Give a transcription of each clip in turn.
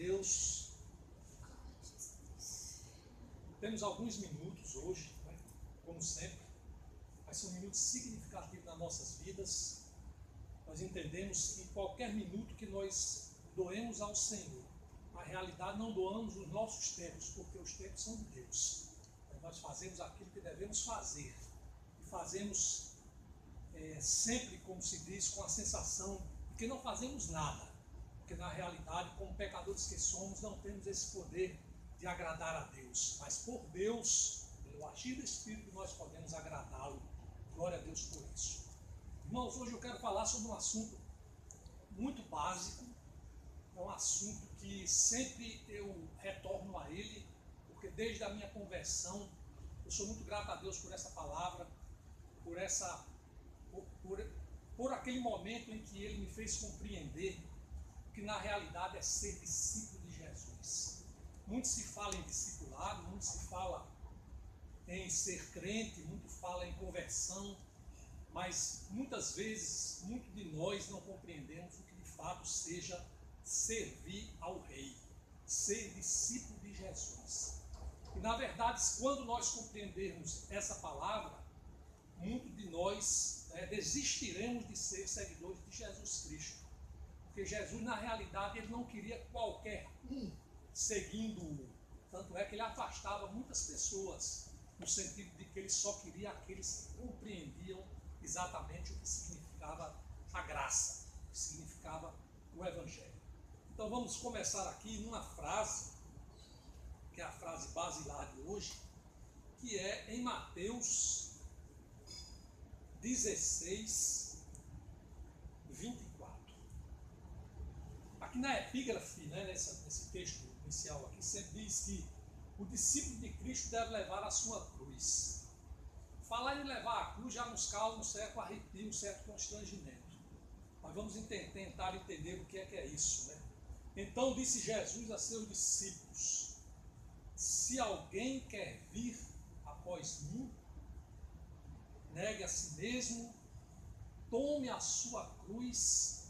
Deus. Temos alguns minutos hoje, né? Como sempre, mas são minutos significativos nas nossas vidas. Nós entendemos que qualquer minuto que nós doemos ao Senhor, na realidade não doamos os nossos tempos, porque os tempos são de Deus. Nós fazemos aquilo que devemos fazer e fazemos sempre, como se diz, com a sensação de que não fazemos nada, porque na realidade, como pecadores que somos, não temos esse poder de agradar a Deus, mas por Deus, pelo agir do Espírito, nós podemos agradá-lo. Glória a Deus por isso. Irmãos, hoje eu quero falar sobre um assunto muito básico, é um assunto que sempre eu retorno a ele, porque desde a minha conversão, eu sou muito grato a Deus por essa palavra, por aquele momento em que Ele me fez compreender que na realidade é ser discípulo de Jesus. Muito se fala em discipulado, muito se fala em ser crente, muito fala em conversão, mas muitas vezes, muito de nós não compreendemos o que de fato seja servir ao Rei, ser discípulo de Jesus. E na verdade, quando nós compreendermos essa palavra, muitos de nós desistiremos de ser seguidores de Jesus Cristo. Porque Jesus, na realidade, ele não queria qualquer um seguindo-o. Tanto é que ele afastava muitas pessoas, no sentido de que ele só queria aqueles que compreendiam exatamente o que significava a graça, o que significava o Evangelho. Então vamos começar aqui numa frase, que é a frase basilar de hoje, que é em Mateus 16, 24. Aqui na epígrafe, nesse texto inicial aqui, sempre diz que o discípulo de Cristo deve levar a sua cruz. Falar em levar a cruz já nos causa um certo arrepio, um certo constrangimento. Mas vamos tentar entender o que é isso, né? Então disse Jesus a seus discípulos: se alguém quer vir após mim, negue a si mesmo, tome a sua cruz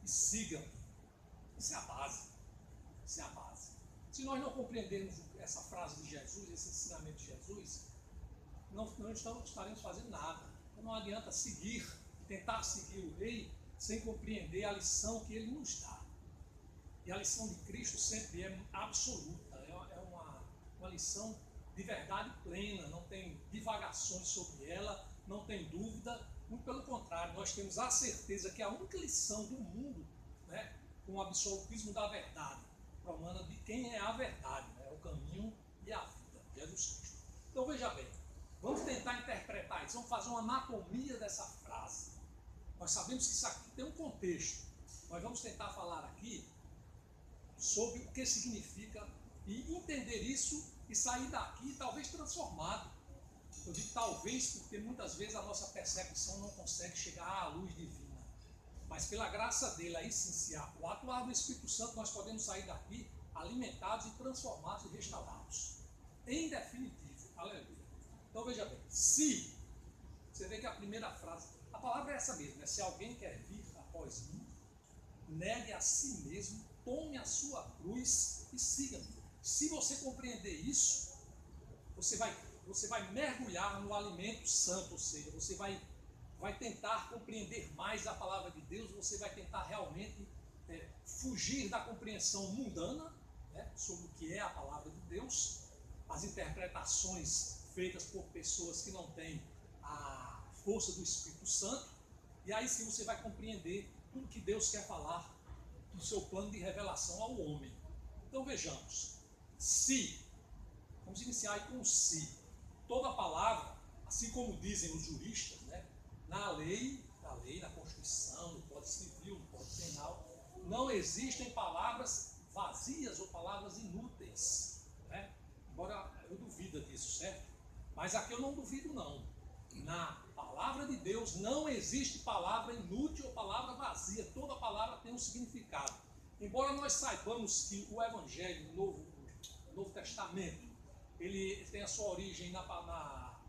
e siga-me. Isso é a base. Isso é a base. Se nós não compreendermos essa frase de Jesus, esse ensinamento de Jesus, não estaremos fazendo nada. Então não adianta tentar seguir o Rei, sem compreender a lição que Ele nos dá. E a lição de Cristo sempre é absoluta, é uma lição de verdade plena, não tem divagações sobre ela, não tem dúvida, muito pelo contrário, nós temos a certeza que a única lição do mundo, né, com o absolutismo da verdade, promana de quem é a verdade, né, o caminho e a vida, Jesus Cristo. Então veja bem, vamos tentar interpretar isso, vamos fazer uma anatomia dessa frase. Nós sabemos que isso aqui tem um contexto, nós vamos tentar falar aqui sobre o que significa e entender isso e sair daqui talvez transformado. Eu digo talvez porque muitas vezes a nossa percepção não consegue chegar à luz divina. Mas pela graça dele, aí sim, o atuar do Espírito Santo, nós podemos sair daqui alimentados e transformados e restaurados. Em definitivo, aleluia. Então veja bem, se você vê que a primeira frase, a palavra é essa mesmo, né? Se alguém quer vir após mim, negue a si mesmo, tome a sua cruz e siga-me. Se você compreender isso, você vai mergulhar no alimento santo, ou seja, você vai tentar compreender mais a palavra de Deus, você vai tentar realmente fugir da compreensão mundana, né, sobre o que é a palavra de Deus, as interpretações feitas por pessoas que não têm a força do Espírito Santo, e aí sim você vai compreender tudo que Deus quer falar no seu plano de revelação ao homem. Então vejamos, vamos iniciar aí com o se. Toda palavra, assim como dizem os juristas, né, na lei, na Constituição, no Código Civil, no Código Penal, não existem palavras vazias ou palavras inúteis, né? Embora eu duvide disso, certo? Mas aqui eu não duvido não. Na palavra de Deus não existe palavra inútil ou palavra vazia. Toda palavra tem um significado. Embora nós saibamos que o Evangelho, o Novo Testamento, ele tem a sua origem na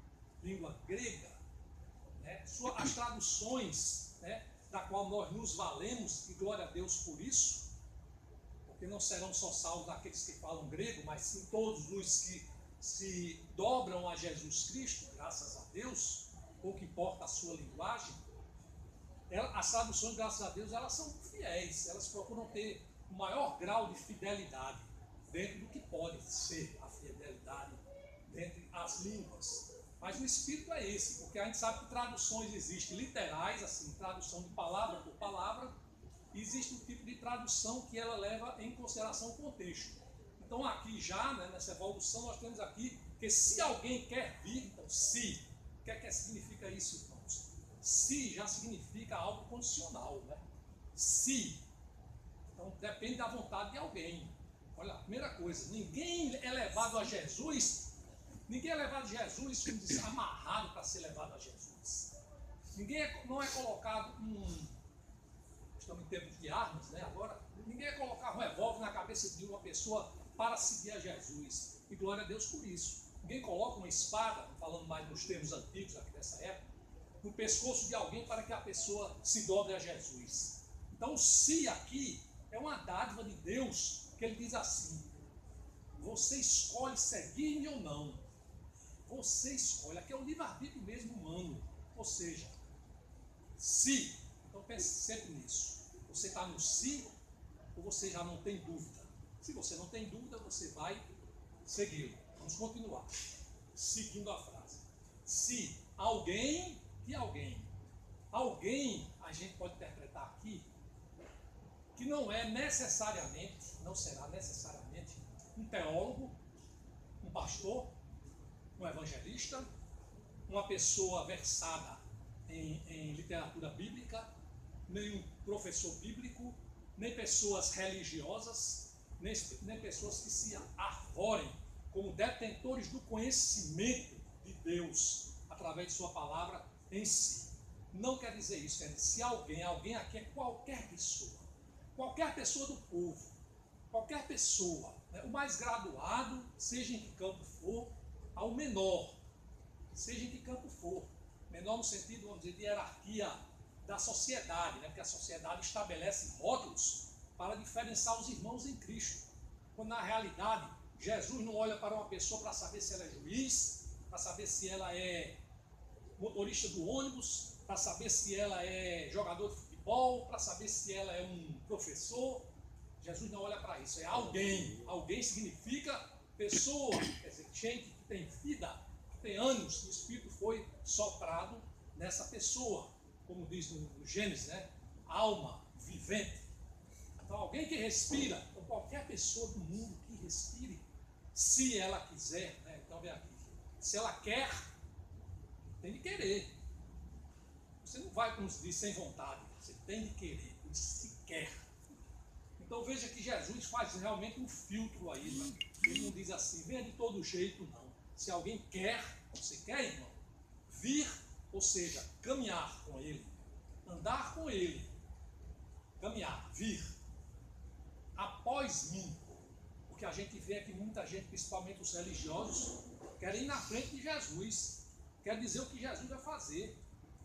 língua grega, né? As traduções, né, da qual nós nos valemos, e glória a Deus por isso, que não serão só salvos aqueles que falam grego, mas sim todos os que se dobram a Jesus Cristo, graças a Deus, pouco importa a sua linguagem. As traduções, graças a Deus, elas são fiéis, elas procuram ter o maior grau de fidelidade dentro do que pode ser a fidelidade dentre as línguas. Mas o espírito é esse, porque a gente sabe que traduções existem literais, assim, tradução de palavra por palavra, e existe um tipo de tradução que ela leva em consideração o contexto. Então aqui já, né, nessa evolução, nós temos aqui que se alguém quer vir, então se, o que é que significa isso, irmãos? Se já significa algo condicional, né? Se, então depende da vontade de alguém. Olha, a primeira coisa, ninguém é levado a Jesus, ninguém é levado a Jesus, como diz, amarrado para ser levado a Jesus. Não é colocado estamos em tempos de armas, né? Agora, ninguém é colocar um revólver na cabeça de uma pessoa para seguir a Jesus. E glória a Deus por isso. Ninguém coloca uma espada, falando mais nos termos antigos aqui dessa época, no pescoço de alguém para que a pessoa se dobre a Jesus. Então, se aqui é uma dádiva de Deus, que ele diz assim: você escolhe seguir-me ou não. Você escolhe. Aqui é o livre-arbítrio mesmo humano. Ou seja, se. Então pense sempre nisso. Você está no se ou você já não tem dúvida? Se você não tem dúvida, você vai segui-lo. Vamos continuar. Seguindo a frase. Se alguém, que alguém? Alguém, a gente pode interpretar aqui, que não é necessariamente, não será necessariamente um teólogo, um pastor, um evangelista, uma pessoa versada em literatura bíblica, nem um professor bíblico, nem pessoas religiosas, nem pessoas que se arvorem como detentores do conhecimento de Deus através de sua palavra em si. Não quer dizer isso, quer dizer, se alguém aqui é qualquer pessoa do povo, qualquer pessoa, né, o mais graduado, seja em que campo for, ao menor, seja em que campo for, menor no sentido, vamos dizer, de hierarquia da sociedade, né, porque a sociedade estabelece rótulos para diferenciar os irmãos em Cristo, quando na realidade Jesus não olha para uma pessoa para saber se ela é juiz, para saber se ela é motorista do ônibus, para saber se ela é jogador de futebol, para saber se ela é um professor. Jesus não olha para isso, é alguém. Alguém significa pessoa, quer dizer, gente que tem vida, que tem ânimos, que o Espírito foi soprado nessa pessoa, como diz no Gênesis, né? Alma vivente. Então alguém que respira, ou qualquer pessoa do mundo que respire, se ela quiser, né? Então vem aqui, se ela quer, tem de querer. Você não vai, como se diz, sem vontade, você tem de querer, se quer. Então veja que Jesus faz realmente um filtro aí, né? Ele não diz assim, venha de todo jeito, não. Se alguém quer, você quer, irmão, vir, ou seja, caminhar com ele, andar com ele, caminhar, vir, após mim, porque a gente vê que muita gente, principalmente os religiosos, querem ir na frente de Jesus, quer dizer o que Jesus vai fazer,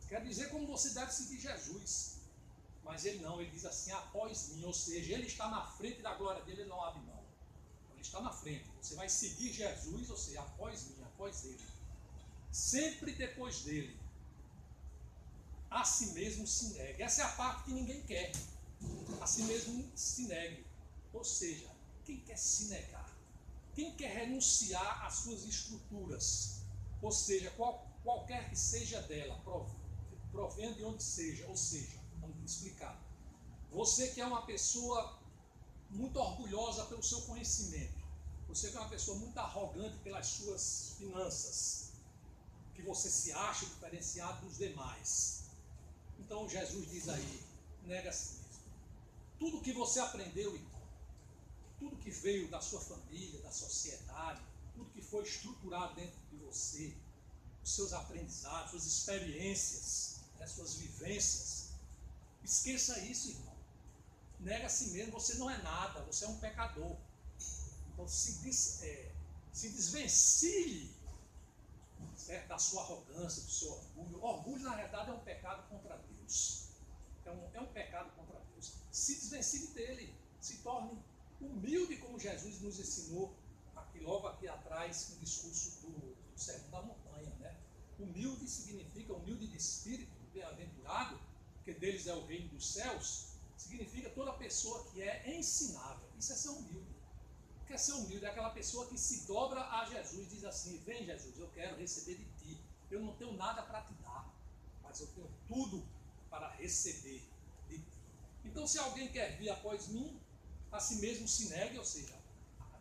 quer dizer como você deve seguir Jesus, mas ele não, ele diz assim, após mim, ou seja, ele está na frente da glória dele, ele não abre mão, ele está na frente, você vai seguir Jesus, ou seja, após mim, após ele, sempre depois dele, a si mesmo se negue. Essa é a parte que ninguém quer, a si mesmo se negue, ou seja, quem quer se negar, quem quer renunciar às suas estruturas, ou seja, qualquer que seja dela, provendo de onde seja, ou seja, vamos explicar, você que é uma pessoa muito orgulhosa pelo seu conhecimento, você que é uma pessoa muito arrogante pelas suas finanças, que você se acha diferenciado dos demais, então Jesus diz aí, nega a si mesmo, tudo que você aprendeu, irmão, tudo que veio da sua família, da sociedade, tudo que foi estruturado dentro de você, os seus aprendizados, suas experiências, né, suas vivências, esqueça isso, irmão. Nega a si mesmo, você não é nada, você é um pecador. Então se desvencilhe, certo, da sua arrogância, do seu orgulho. Orgulho, na verdade, é um pecado contra Deus. É um pecado contra Deus. Se desvencilhe dele, se torne humilde como Jesus nos ensinou logo aqui atrás no discurso do Sermão da Montanha, né? Humilde significa humilde de espírito, bem-aventurado, porque deles é o reino dos céus, significa toda pessoa que é ensinável. Isso é ser humilde. O que é ser humilde? É aquela pessoa que se dobra a Jesus e diz assim: vem Jesus, eu quero receber de ti. Eu não tenho nada para te dar, mas eu tenho tudo para receber de ti. Então, se alguém quer vir após mim, a si mesmo se negue, ou seja,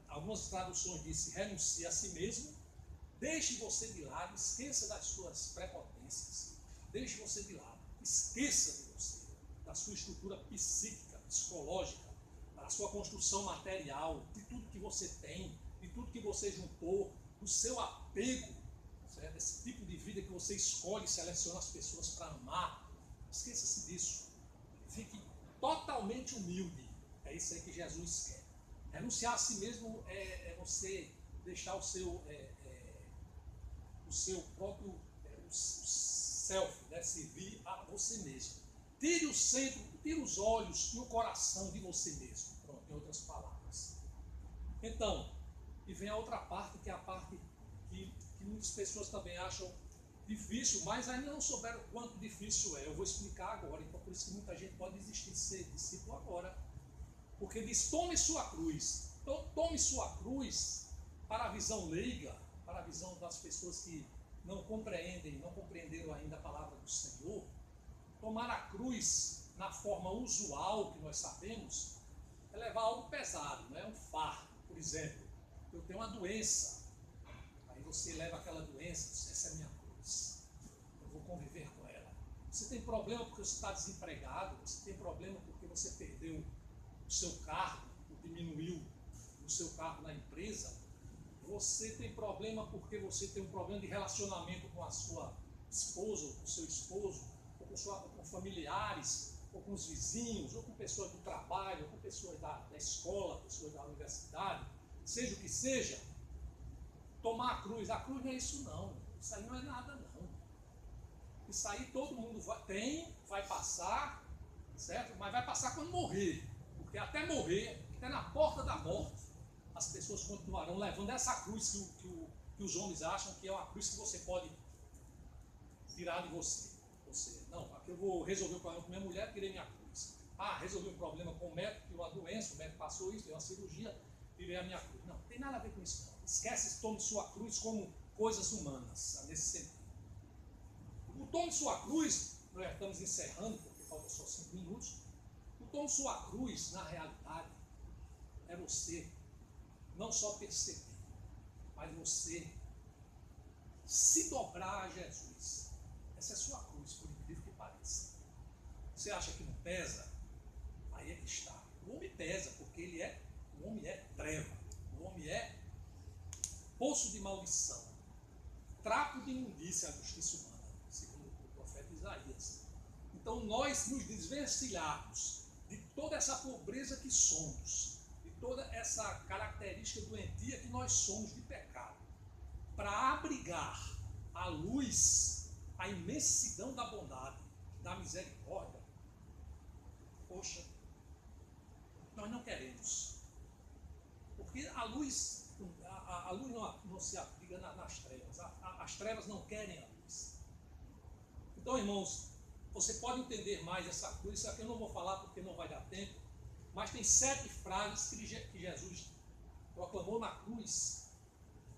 algumas traduções dizem renuncie a si mesmo, deixe você de lado, esqueça das suas prepotências, deixe você de lado, esqueça de você, da sua estrutura psíquica, psicológica, da sua construção material, de tudo que você tem, de tudo que você juntou, do seu apego, certo? Esse tipo de vida que você escolhe, seleciona as pessoas para amar. Esqueça-se disso. Fique totalmente humilde. É isso aí que Jesus quer. Renunciar a si mesmo é você deixar o seu próprio self, né, servir a você mesmo. Tire o centro, tire os olhos e o coração de você mesmo. Pronto, em outras palavras. Então, e vem a outra parte, que é a parte que muitas pessoas também acham difícil, mas ainda não souberam o quanto difícil é. Eu vou explicar agora, então por isso que muita gente pode desistir de ser discípulo agora. Porque diz: tome sua cruz. Então, tome sua cruz para a visão leiga, para a visão das pessoas que não compreenderam ainda a palavra do Senhor. Tomar a cruz na forma usual que nós sabemos é levar algo pesado, não é um fardo. Por exemplo, eu tenho uma doença, aí você leva aquela doença, essa é a minha cruz, eu vou conviver com ela. Você tem problema porque você está desempregado, você tem problema porque você perdeu o seu cargo, diminuiu o seu cargo na empresa, você tem problema porque você tem um problema de relacionamento com a sua esposa, ou com o seu esposo, ou com familiares, ou com os vizinhos, ou com pessoas do trabalho, ou com pessoas da escola, pessoas da universidade, seja o que seja. Tomar a cruz não é isso não, isso aí não é nada não. Isso aí todo mundo vai passar, certo? Mas vai passar quando morrer. Porque até morrer, até na porta da morte, as pessoas continuarão levando essa cruz que os homens acham que é uma cruz que você pode tirar de você. Não, aqui eu vou resolver o problema com minha mulher, tirei minha cruz. Resolvi um problema com o médico, tirou uma doença, o médico passou isso, deu uma cirurgia, tirei a minha cruz. Não tem nada a ver com isso não. Esquece, tome sua cruz como coisas humanas, nesse sentido. O tome sua cruz, nós estamos encerrando, porque faltam só 5 minutos. O tome sua cruz, na realidade, é você não só perceber, mas você se dobrar a Jesus. Essa é a sua cruz, por incrível que pareça. Você acha que não pesa? Aí é que está. O homem pesa, porque o homem é treva, o homem é poço de maldição, trapo de imundícia à justiça humana, segundo o profeta Isaías. Então nós nos desvencilharmos de toda essa pobreza que somos, de toda essa característica doentia que nós somos de pecado, para abrigar a luz, a imensidão da bondade, da misericórdia. Poxa, nós não queremos. Porque a luz não se abriga nas trevas. As trevas não querem a luz. Então, irmãos, você pode entender mais essa cruz. Isso aqui eu não vou falar porque não vai dar tempo. Mas tem 7 frases que Jesus proclamou na cruz.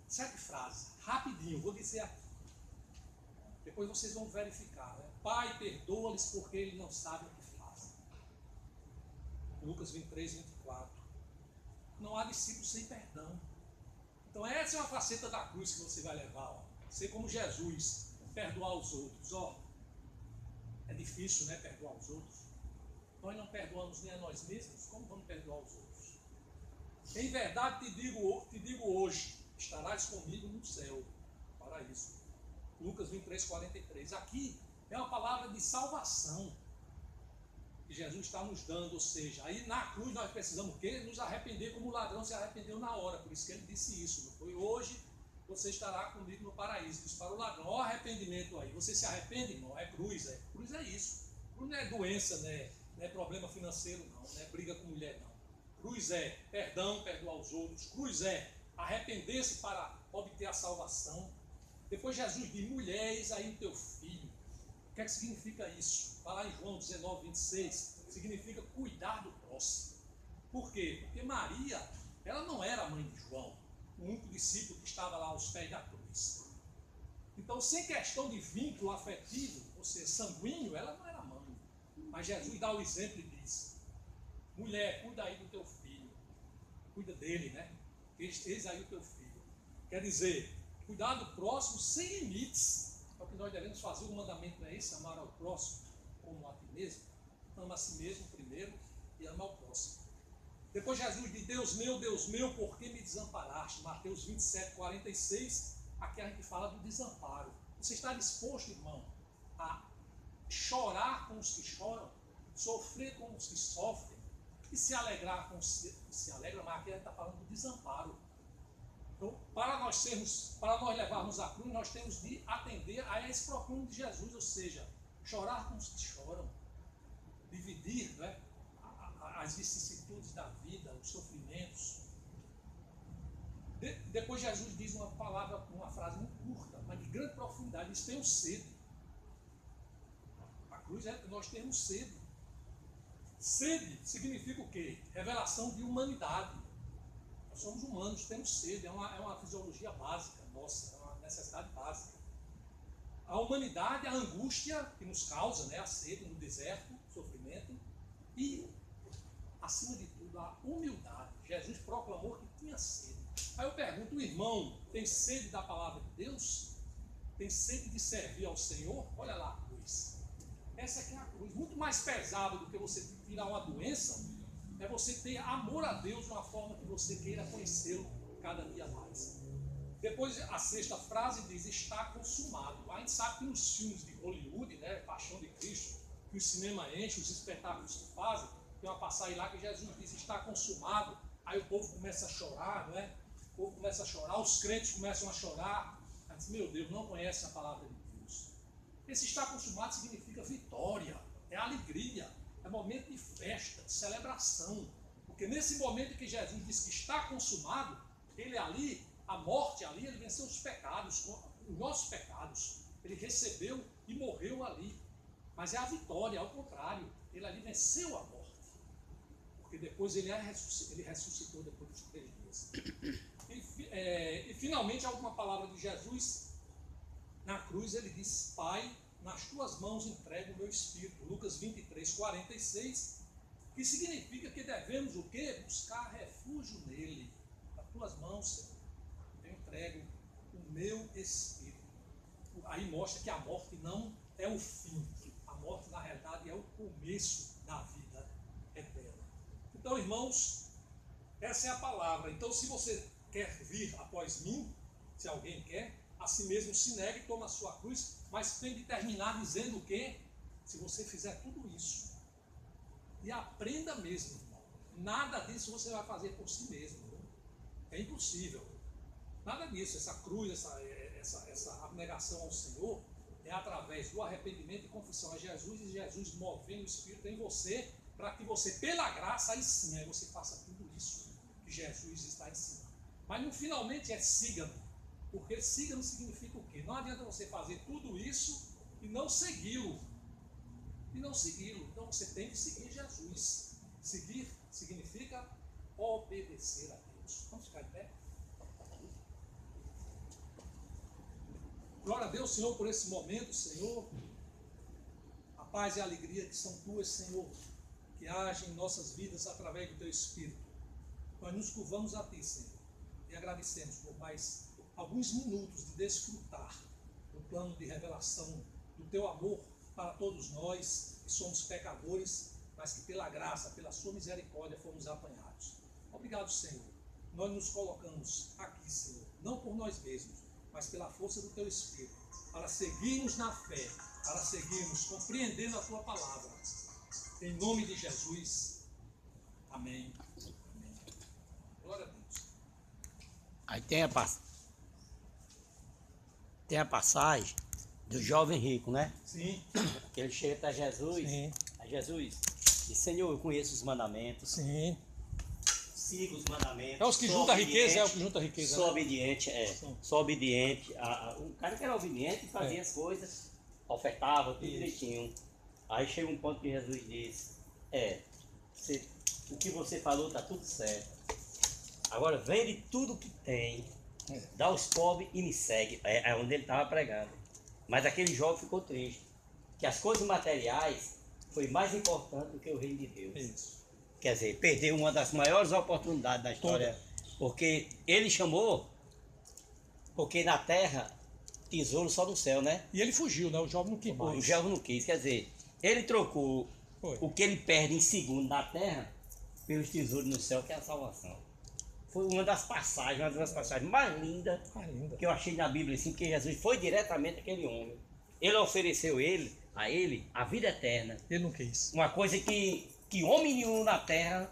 7 frases. Rapidinho, vou dizer aqui. Depois vocês vão verificar. Né? Pai, perdoa-lhes porque eles não sabem o que fazem. Lucas 23, 24. Não há discípulo sem perdão. Então essa é uma faceta da cruz que você vai levar. Ó. Ser como Jesus, perdoar os outros. Ó. É difícil, né, perdoar os outros. Nós não perdoamos nem a nós mesmos, como vamos perdoar os outros? Em verdade te digo hoje, estarás comigo no céu. Para isso. Lucas 23, 43. Aqui é uma palavra de salvação que Jesus está nos dando, ou seja, aí na cruz nós precisamos o quê? Nos arrepender como o ladrão se arrependeu na hora, por isso que ele disse isso, não foi? Hoje você estará comigo no paraíso. Diz para o ladrão: ó, arrependimento aí, você se arrepende, irmão? É cruz é isso. Cruz não é doença, né? Não é problema financeiro não é briga com mulher não. Cruz é perdão, perdoar os outros. Cruz é arrepender-se para obter a salvação. Depois Jesus diz, mulher, eis aí o teu filho. O que é que significa isso? Vai lá em João 19, 26, significa cuidar do próximo. Por quê? Porque Maria, ela não era a mãe de João, o único discípulo que estava lá aos pés da cruz. Então, sem questão de vínculo afetivo, ou seja, sanguíneo, ela não era mãe. Mas Jesus dá o exemplo e diz, mulher, cuida aí do teu filho. Cuida dele, né? Eis aí o teu filho. Quer dizer, cuidar do próximo sem limites. É o que nós devemos fazer. O mandamento é esse, amar ao próximo como a ti mesmo. Ama a si mesmo primeiro e ama ao próximo. Depois Jesus diz, Deus meu, por que me desamparaste? Mateus 27, 46, aqui a gente fala do desamparo. Você está disposto, irmão, a chorar com os que choram, sofrer com os que sofrem, e se alegrar com os que se alegram, mas aqui a gente está falando do desamparo. Então, para nós levarmos a cruz, nós temos de atender a esse proclamo de Jesus, ou seja, chorar com os que choram, dividir, né, as vicissitudes da vida, os sofrimentos. Depois Jesus diz uma palavra, uma frase muito curta, mas de grande profundidade, diz, tenho sede. A cruz é que nós temos sede. Sede significa o quê? Revelação de humanidade. Nós somos humanos, temos sede, é uma fisiologia básica nossa, é uma necessidade básica. A humanidade, a angústia que nos causa, né, a sede no deserto, o sofrimento, e, acima de tudo, a humildade. Jesus proclamou que tinha sede. Aí eu pergunto, o irmão tem sede da palavra de Deus? Tem sede de servir ao Senhor? Olha lá a cruz. Essa aqui é a cruz. Muito mais pesado do que você tirar uma doença, é você ter amor a Deus de uma forma que você queira conhecê-lo cada dia mais. Depois a sexta frase diz, está consumado. A gente sabe que nos filmes de Hollywood, né, Paixão de Cristo, que o cinema enche, os espetáculos que fazem, tem uma passagem lá que Jesus diz, está consumado. Aí o povo começa a chorar, não é? O povo começa a chorar, os crentes começam a chorar. Aí diz, meu Deus, não conhece a palavra de Deus. Esse estar consumado significa vitória, é alegria, é momento de festa, de celebração. Porque nesse momento em que Jesus diz que está consumado, ele ali, a morte ali, ele venceu os pecados, os nossos pecados. Ele recebeu e morreu ali. Mas é a vitória, ao contrário, ele ali venceu a morte. Porque depois ele ressuscitou depois dos 3 dias. E finalmente, a última palavra de Jesus, na cruz ele diz, Pai, nas tuas mãos entrego o meu espírito. Lucas 23, 46, que significa que devemos o quê? Buscar refúgio nele. Nas tuas mãos, Senhor, eu entrego o meu espírito. Aí mostra que a morte não é o fim. A morte, na realidade, é o começo da vida eterna. Então, irmãos, essa é a palavra. Então, se você quer vir após mim, se alguém quer, a si mesmo se negue e toma a sua cruz, mas tem de terminar dizendo o quê? Se você fizer tudo isso, e aprenda mesmo, irmão, nada disso você vai fazer por si mesmo. É impossível. Nada disso. Essa cruz, essa abnegação ao Senhor, é através do arrependimento e confissão a Jesus, e Jesus movendo o Espírito em você, para que você, pela graça, aí sim, aí você faça tudo isso que Jesus está ensinando. Mas no finalmente é siga-me, porque siga-me significa o quê? Não adianta você fazer tudo isso e não segui-lo. Então você tem que seguir Jesus. Seguir significa obedecer a Deus. Vamos ficar de pé? Glória a Deus, Senhor, por esse momento, Senhor. A paz e a alegria que são tuas, Senhor, que agem em nossas vidas através do teu Espírito. Nós nos curvamos a ti, Senhor, e agradecemos por mais alguns minutos de desfrutar do plano de revelação do teu amor para todos nós, que somos pecadores, mas que pela graça, pela sua misericórdia fomos apanhados. Obrigado, Senhor. Nós nos colocamos aqui, Senhor, não por nós mesmos, mas pela força do teu Espírito, para seguirmos na fé, para seguirmos compreendendo a tua palavra. Em nome de Jesus. Amém. Amém. Glória a Deus. Aí tem a passagem do jovem rico, né? Sim. Que ele chega para Jesus. Sim. A Jesus diz, Senhor, eu conheço os mandamentos. Sim. siga os mandamentos. É os que sou juntam a riqueza, obediente, é o que junta a riqueza. Sou Né? obediente, Sim. Sou obediente. Um cara que era obediente fazia as coisas, ofertava tudo direitinho. Aí chega um ponto que Jesus diz, o que você falou está tudo certo. Agora vende tudo que tem, dá aos pobres e me segue. É onde ele estava pregando. Mas aquele jovem ficou triste. Que as coisas materiais foi mais importante do que o reino de Deus. Isso. Quer dizer, perdeu uma das maiores oportunidades da história. Porque ele chamou, porque na terra, tesouro só no céu, né? E ele fugiu, né? O jovem não quis mais. O jovem não quis. Quer dizer, ele trocou o que ele perde em segundo na terra pelos tesouros no céu, que é a salvação. Foi uma das passagens mais lindas que eu achei na Bíblia, assim, porque Jesus foi diretamente aquele homem. Ele ofereceu a ele a vida eterna. Ele não quis. Uma coisa que homem nenhum na terra